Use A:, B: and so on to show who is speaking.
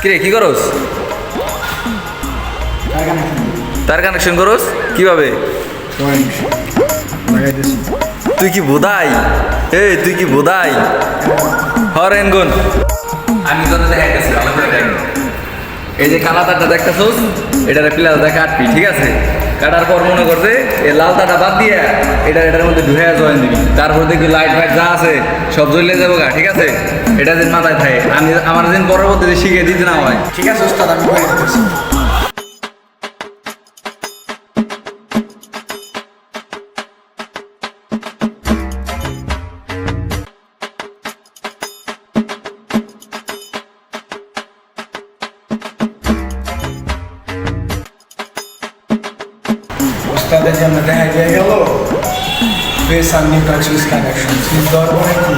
A: কিরে কি করস? তার কানেকশন করস কিভাবে? তুই কি বোধাই? এই তুই কি বোধাই? হরেন গুন আমি তো দেখাইতেছি ভালো করে দেখ। এই যে কালা তারটা দেখতেছোস, এটার প্লাস দেখা কাটবি, ঠিক আছে? কাটার পর মনে করছে এই লাল তারটা বাদ দিয়ে এটার মধ্যে ঢুকে জয়েন দিবি। তারপর দেখবি লাইট ফাইট যা আছে সব জ্বলে যাবো গা, ঠিক আছে? এটা যেন মাথায় থাকে, আমি আমার যেন পরবর্তীতে শিখিয়ে দিতে না হয়।
B: ঠিক আছে ওস্তাদ, আমি করে দিতেছি। ওস্তাদের জন্য দেখা গেল ফেস আর নিউট্রাল সুইচ কানেকশন সুইচ দেওয়ার পরে কি